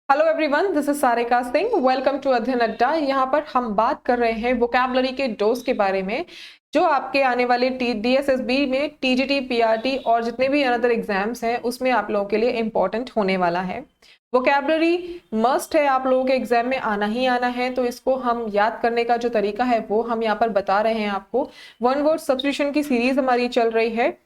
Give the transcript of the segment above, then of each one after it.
Hello everyone, this is Sarika Singh. Welcome to Adhyayan Adda. यहाँ पर हम बात कर रहे हैं वोकैबुलरी के डोज के बारे में, जो आपके आने वाले DSSB में TGT, PRT और जितने भी अनदर एग्जाम्स हैं उसमें आप लोगों के लिए इम्पोर्टेंट होने वाला है। वोकैबुलरी मस्ट है, आप लोगों के एग्जाम में आना ही आना है, तो इसको हम याद करने का जो तरीका है वो हम यहाँ पर बता रहे हैं आपको। वन वर्ड सब्स्टिट्यूशन की सीरीज हमारी चल रही है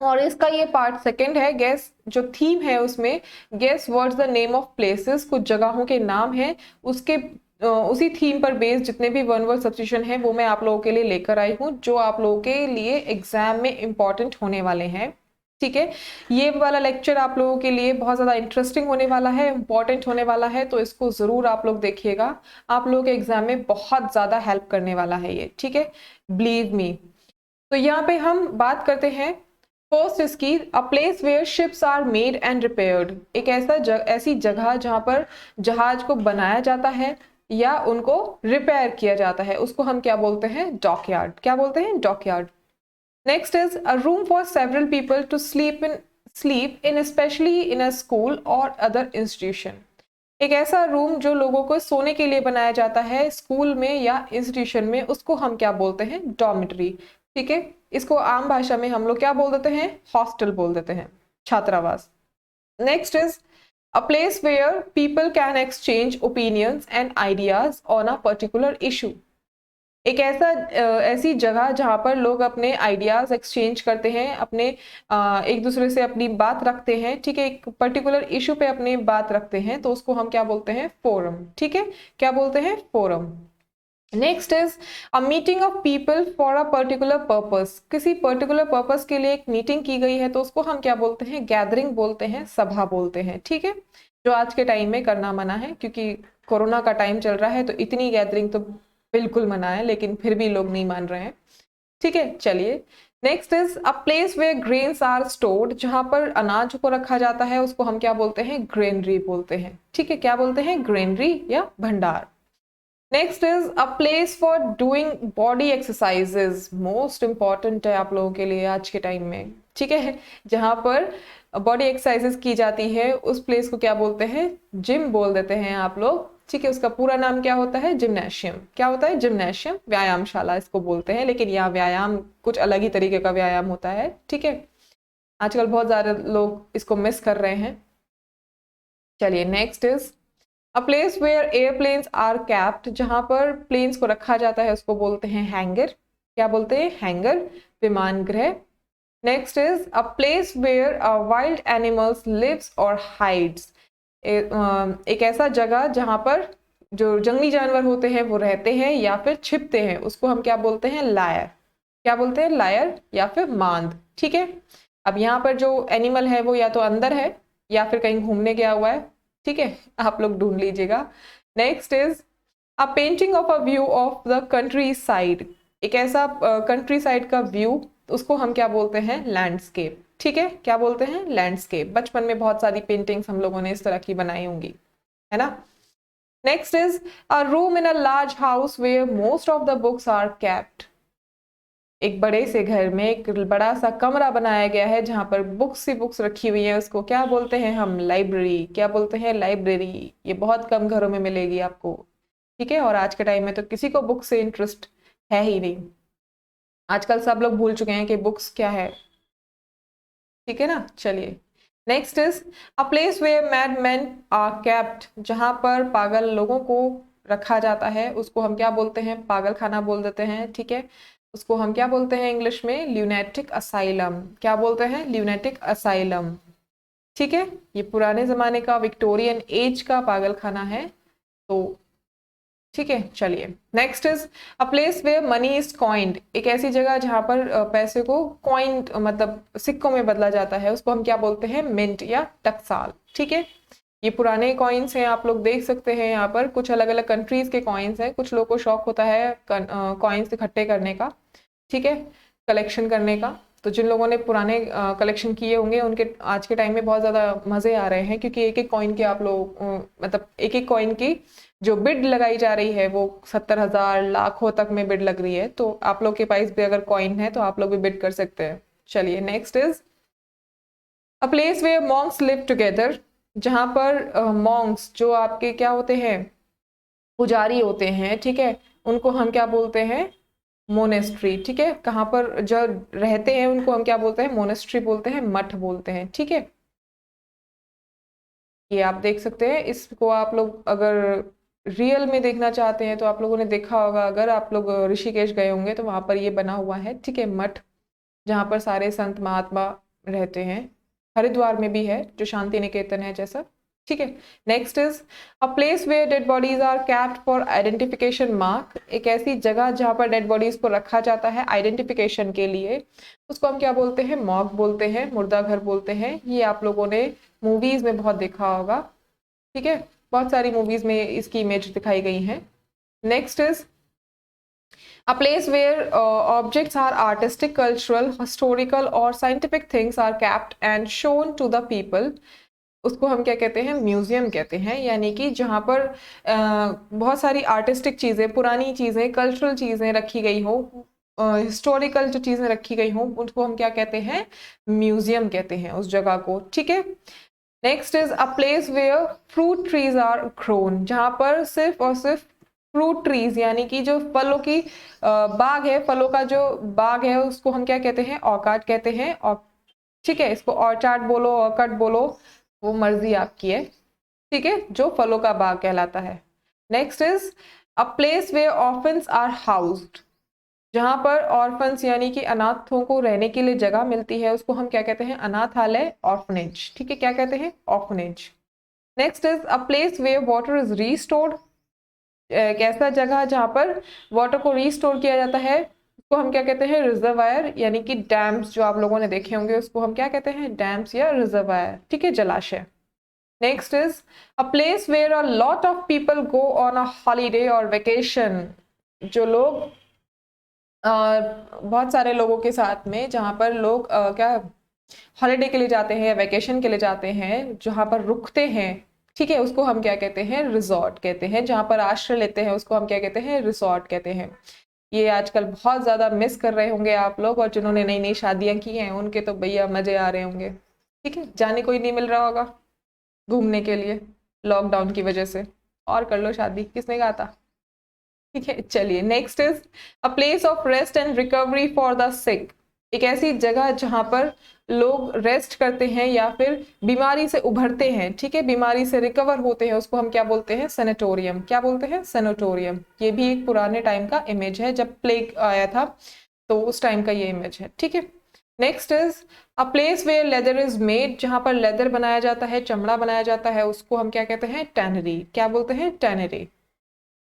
और इसका ये पार्ट सेकंड है। गेस जो थीम है उसमें guess what's the name of places, कुछ जगहों के नाम हैं, उसके उसी थीम पर बेस्ड जितने भी वन वर्ड सब्स्टिट्यूशन है वो मैं आप लोगों के लिए लेकर आई हूँ, जो आप लोगों के लिए एग्जाम में इंपॉर्टेंट होने वाले हैं। ठीक है, ये वाला लेक्चर आप लोगों के लिए बहुत ज़्यादा इंटरेस्टिंग होने वाला है, इंपॉर्टेंट होने वाला है, तो इसको ज़रूर आप लोग देखिएगा। आप लोगों के एग्जाम में बहुत ज़्यादा हेल्प करने वाला है ये। ठीक है, बिलीव मी। तो यहाँ पे हम बात करते हैं फर्स्ट इसकी, a place where ships are made and repaired. एक ऐसी जगह जहां पर जहाज को बनाया जाता है या उनको रिपेयर किया जाता है, उसको हम क्या बोलते हैं? डॉकयार्ड। क्या बोलते हैं? Dockyard. Next is a room for several people to sleep in specially in a school और अदर इंस्टीट्यूशन। एक ऐसा रूम जो लोगों को सोने के लिए बनाया जाता है स्कूल में या इंस्टीट्यूशन में, उसको हम क्या बोलते हैं? डॉर्मिटरी। ठीक है, इसको आम भाषा में हम लोग क्या बोल देते हैं? हॉस्टल बोल देते हैं, छात्रावास। Next is a place where people can exchange opinions and ideas on a particular issue. एक ऐसी जगह जहां पर लोग अपने आइडियाज एक्सचेंज करते हैं, अपने एक दूसरे से अपनी बात रखते हैं। ठीक है, एक पर्टिकुलर इशू पे अपनी बात रखते हैं, तो उसको हम क्या बोलते हैं? फोरम। ठीक है, क्या बोलते हैं? Forum. Next is a meeting of people for a particular purpose. किसी पर्टिकुलर पर्पस के लिए एक मीटिंग की गई है, तो उसको हम क्या बोलते हैं? गैदरिंग बोलते हैं, सभा बोलते हैं। ठीक है, जो आज के टाइम में करना मना है, क्योंकि कोरोना का टाइम चल रहा है, तो इतनी गैदरिंग तो बिल्कुल मना है, लेकिन फिर भी लोग नहीं मान रहे हैं। ठीक है, चलिए। Next is a place where grains are stored. जहां पर अनाज को रखा जाता है उसको हम क्या बोलते हैं? ग्रेनरी बोलते हैं। ठीक है, क्या बोलते हैं? ग्रेनरी या भंडार। Next is a place for doing body exercises. Most important है आप लोगों के लिए आज के टाइम में। ठीक है, जहां पर बॉडी एक्सरसाइजेज की जाती है उस प्लेस को क्या बोलते हैं? जिम बोल देते हैं आप लोग। ठीक है, उसका पूरा नाम क्या होता है? जिम्नेशियम। क्या होता है? जिम्नेशियम, व्यायामशाला इसको बोलते हैं, लेकिन यहाँ व्यायाम कुछ अलग ही तरीके का व्यायाम होता है। ठीक है, आजकल बहुत ज्यादा लोग इसको मिस कर रहे हैं। चलिए, next is a place where airplanes are kept. जहां पर प्लेन्स को रखा जाता है उसको बोलते हैं हैंगर। क्या बोलते हैं? हैंगर, विमान गृह। Next is a place where wild animals lives और हाइड्स। एक ऐसा जगह जहां पर जो जंगली जानवर होते हैं वो रहते हैं या फिर छिपते हैं, उसको हम क्या बोलते हैं? लायर। क्या बोलते हैं? लायर या फिर मांद। ठीक है, अब यहाँ पर जो एनिमल है वो या तो अंदर है या फिर कहीं घूमने गया हुआ है। ठीक है, आप लोग ढूंढ लीजिएगा। Next is a painting of a view of the country side. एक ऐसा कंट्री साइड का व्यू, उसको हम क्या बोलते हैं? लैंडस्केप। ठीक है, क्या बोलते हैं? लैंडस्केप। बचपन में बहुत सारी पेंटिंग्स हम लोगों ने इस तरह की बनाई होंगी, है ना। Next is a room in a large house where most of the books are kept. एक बड़े से घर में एक बड़ा सा कमरा बनाया गया है जहां पर बुक्स ही बुक्स रखी हुई है, उसको क्या बोलते हैं हम? लाइब्रेरी। क्या बोलते हैं? लाइब्रेरी। ये बहुत कम घरों में मिलेगी आपको। ठीक है, और आज के टाइम में तो किसी को बुक से इंटरेस्ट है ही नहीं। आजकल सब लोग भूल चुके हैं कि बुक्स क्या है। ठीक है ना, चलिए। Next is a place where mad man are kept. जहां पर पागल लोगों को रखा जाता है उसको हम क्या बोलते हैं? पागल खाना बोल देते हैं। ठीक है, उसको हम क्या बोलते हैं इंग्लिश में? Lunatic asylum. क्या बोलते हैं? Lunatic asylum. ठीक है, ये पुराने जमाने का विक्टोरियन एज का पागल खाना है। तो ठीक है, चलिए। Next is a place where money is coined. एक ऐसी जगह जहां पर पैसे को कॉइन मतलब सिक्कों में बदला जाता है, उसको हम क्या बोलते हैं? मिंट या टकसाल। ठीक है, ये पुराने कॉइन्स हैं, आप लोग देख सकते हैं यहाँ पर कुछ अलग अलग कंट्रीज के कॉइन्स हैं। कुछ लोगों को शौक होता है कॉइन्स इकट्ठे करने का, ठीक है, कलेक्शन करने का। तो जिन लोगों ने पुराने कलेक्शन किए होंगे उनके आज के टाइम में बहुत ज़्यादा मज़े आ रहे हैं, क्योंकि एक एक कॉइन के आप लोग मतलब एक एक कॉइन की जो बिड लगाई जा रही है वो 70,000 लाखों तक में बिड लग रही है। तो आप लोग के पास भी अगर कॉइन है तो आप लोग भी बिड कर सकते हैं। चलिए, next is a place where monks live together. जहाँ पर मॉन्क्स जो आपके क्या होते हैं, पुजारी होते हैं, ठीक है, उनको हम क्या बोलते हैं, मोनेस्ट्री। ठीक है, कहाँ पर जो रहते हैं उनको हम क्या बोलते हैं, मोनेस्ट्री बोलते हैं, मठ बोलते हैं। ठीक है, ये आप देख सकते हैं। इसको आप लोग अगर रियल में देखना चाहते हैं तो आप लोगों ने देखा होगा, अगर आप लोग ऋषिकेश गए होंगे तो वहां पर ये बना हुआ है, ठीक है, मठ, जहाँ पर सारे संत महात्मा रहते हैं। हरिद्वार में भी है, जो शांति निकेतन है जैसा। ठीक है, next is a place where dead bodies are kept for identification mark. एक ऐसी जगह जहाँ पर डेड बॉडीज को रखा जाता है आइडेंटिफिकेशन के लिए, उसको हम क्या बोलते हैं, मॉर्ग बोलते हैं, मुर्दा घर बोलते हैं। ये आप लोगों ने मूवीज में बहुत देखा होगा। ठीक है, बहुत सारी मूवीज में इसकी इमेज दिखाई गई है। Next is a place where objects are artistic, cultural, historical or scientific things are kept and shown to the people। उसको हम क्या कहते हैं, म्यूजियम कहते हैं। यानी कि जहाँ पर बहुत सारी आर्टिस्टिक चीजें, पुरानी चीजें, कल्चरल चीजें रखी गई हो, हिस्टोरिकल जो चीजें रखी गई हो, उसको हम क्या कहते हैं, म्यूजियम कहते हैं उस जगह को। ठीक है, next is a place where fruit trees are grown. जहाँ पर सिर्फ और सिर्फ फ्रूट ट्रीज यानी कि जो फलों की बाग है, फलों का जो बाग है, उसको हम क्या कहते हैं, ऑर्कार्ड कहते हैं। और ठीक है, इसको ऑर्चार्ड बोलो, ऑर्कार्ड बोलो, वो मर्जी आपकी है। ठीक है, जो फलों का बाग कहलाता है। Next is a place where orphans are housed. जहां पर ऑर्फन्स यानी कि अनाथों को रहने के लिए जगह मिलती है, उसको हम क्या कहते हैं, अनाथालय, ऑर्फनेज। ठीक है, क्या कहते हैं, orphanage. Next is a place where water is restored. एक ऐसा जगह जहां पर वाटर को रीस्टोर किया जाता है, उसको हम क्या कहते हैं, रिजर्वायर यानी कि डैम्स। जो आप लोगों ने देखे होंगे उसको हम क्या कहते हैं, डैम्स या रिजर्वायर। ठीक है, जलाशय। Next is a place where a lot of people go on a holiday और वेकेशन। जो लोग बहुत सारे लोगों के साथ में, जहाँ पर लोग क्या हॉलीडे के लिए जाते हैं या वेकेशन के लिए जाते हैं, जहाँ पर रुकते हैं, ठीक है, उसको हम क्या कहते हैं, रिजॉर्ट कहते हैं। जहाँ पर आश्रय लेते हैं उसको हम क्या कहते हैं, रिसोर्ट कहते हैं। ये आजकल बहुत ज्यादा मिस कर रहे होंगे आप लोग, और जिन्होंने नई नई शादियां की हैं उनके तो भैया मजे आ रहे होंगे। ठीक है, जाने को ही नहीं मिल रहा होगा घूमने के लिए लॉकडाउन की वजह से, और कर लो शादी, किसने कहा था। ठीक है, चलिए next is a place of rest and recovery for the sick. एक ऐसी जगह जहां पर लोग रेस्ट करते हैं या फिर बीमारी से उभरते हैं, ठीक है, बीमारी से रिकवर होते हैं, उसको हम क्या बोलते हैं, सेनेटोरियम। क्या बोलते हैं, सेनेटोरियम। ये भी एक पुराने टाइम का इमेज है, जब प्लेग आया था तो उस टाइम का ये इमेज है। ठीक है, next is a place where leather is made. जहां पर लेदर बनाया जाता है, चमड़ा बनाया जाता है, उसको हम क्या कहते हैं, टैनरी। क्या बोलते हैं, tannery.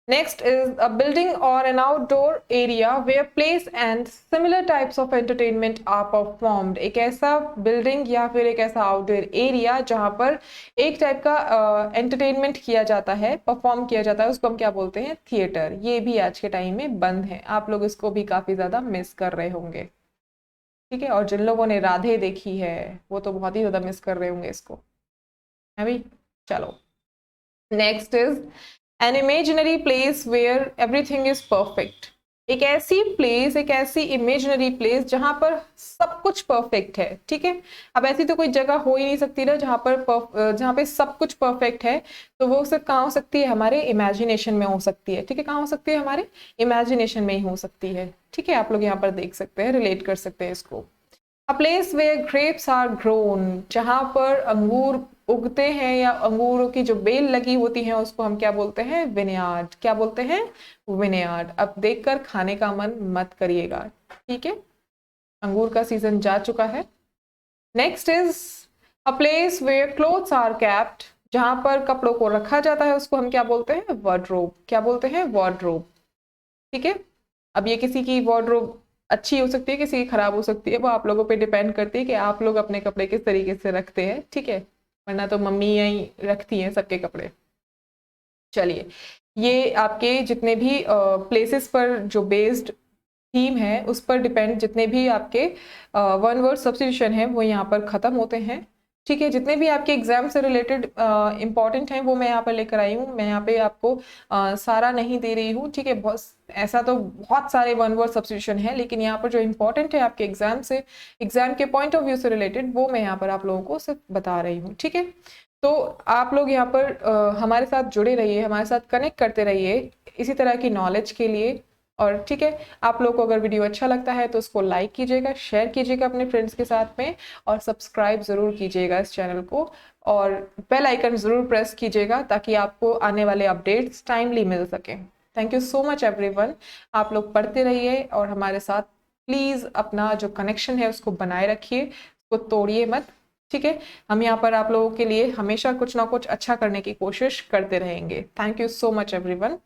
Next is a building or an outdoor area where plays and similar types of entertainment are performed। एक ऐसा बिल्डिंग या फिर एक ऐसा आउटडोर एरिया जहां पर एक टाइप का एंटरटेनमेंट किया जाता है, परफॉर्म किया जाता है, उसको हम क्या बोलते हैं, थिएटर। ये भी आज के टाइम में बंद है, आप लोग इसको भी काफी ज्यादा मिस कर रहे होंगे। ठीक है, और जिन लोगों ने राधे देखी है वो तो बहुत ही ज्यादा मिस कर रहे होंगे इसको, है भाई। चलो, next is an imaginary place where everything is perfect. एक ऐसी प्लेस, एक ऐसी इमेजिनरी प्लेस जहां पर सब कुछ परफेक्ट है। ठीक है, अब ऐसी तो कोई जगह हो ही नहीं सकती ना जहां पे सब कुछ परफेक्ट है। तो वो सिर्फ कहाँ हो सकती है, हमारे इमेजिनेशन में हो सकती है। ठीक है, कहाँ हो सकती है, हमारे इमेजिनेशन में ही हो सकती है। ठीक है, आप लोग यहाँ पर देख सकते हैं, रिलेट कर सकते हैं इसको। A place where grapes are grown. जहां पर अंगूर उगते हैं या अंगूरों की जो बेल लगी होती है, उसको हम क्या बोलते हैं, विनयार्ड। क्या बोलते हैं, विनयार्ड। अब देखकर खाने का मन मत करिएगा। ठीक है, अंगूर का सीजन जा चुका है। Next is a place where clothes are kept. जहां पर कपड़ों को रखा जाता है उसको हम क्या बोलते हैं, वार्डरोब। क्या बोलते हैं, वार्डरोब। ठीक है, अब ये किसी की वार्डरोब अच्छी हो सकती है, किसी की खराब हो सकती है, वो आप लोगों पे डिपेंड करती है कि आप लोग अपने कपड़े किस तरीके से रखते हैं। ठीक है, वरना तो मम्मी यही रखती हैं सबके कपड़े। चलिए, ये आपके जितने भी प्लेसेस पर जो बेस्ड थीम है उस पर डिपेंड जितने भी आपके वन वर्ड सब्स्टिट्यूशन है वो यहाँ पर खत्म होते हैं। ठीक है, जितने भी आपके एग्जाम से रिलेटेड इंपॉर्टेंट हैं वो मैं यहाँ पर लेकर आई हूँ। मैं यहाँ पे आपको सारा नहीं दे रही हूँ। ठीक है, बहुत ऐसा तो बहुत सारे वन वर्ड सब्स्टिट्यूशन है, लेकिन यहाँ पर जो इंपॉर्टेंट है आपके एग्जाम से, एग्जाम के पॉइंट ऑफ व्यू से रिलेटेड, वो मैं यहाँ पर आप लोगों को सिर्फ बता रही हूँ। ठीक है, तो आप लोग यहाँ पर हमारे साथ जुड़े रहिए, हमारे साथ कनेक्ट करते रहिए इसी तरह की नॉलेज के लिए। और ठीक है, आप लोग को अगर वीडियो अच्छा लगता है तो उसको लाइक कीजिएगा, शेयर कीजिएगा अपने फ्रेंड्स के साथ में, और सब्सक्राइब ज़रूर कीजिएगा इस चैनल को, और बेल आइकन ज़रूर प्रेस कीजिएगा ताकि आपको आने वाले अपडेट्स टाइमली मिल सके। Thank you so much everyone. आप लोग पढ़ते रहिए और हमारे साथ प्लीज़ अपना जो कनेक्शन है उसको बनाए रखिए, उसको तोड़िए मत। ठीक है, हम यहाँ पर आप लोगों के लिए हमेशा कुछ ना कुछ अच्छा करने की कोशिश करते रहेंगे। Thank you so much everyone.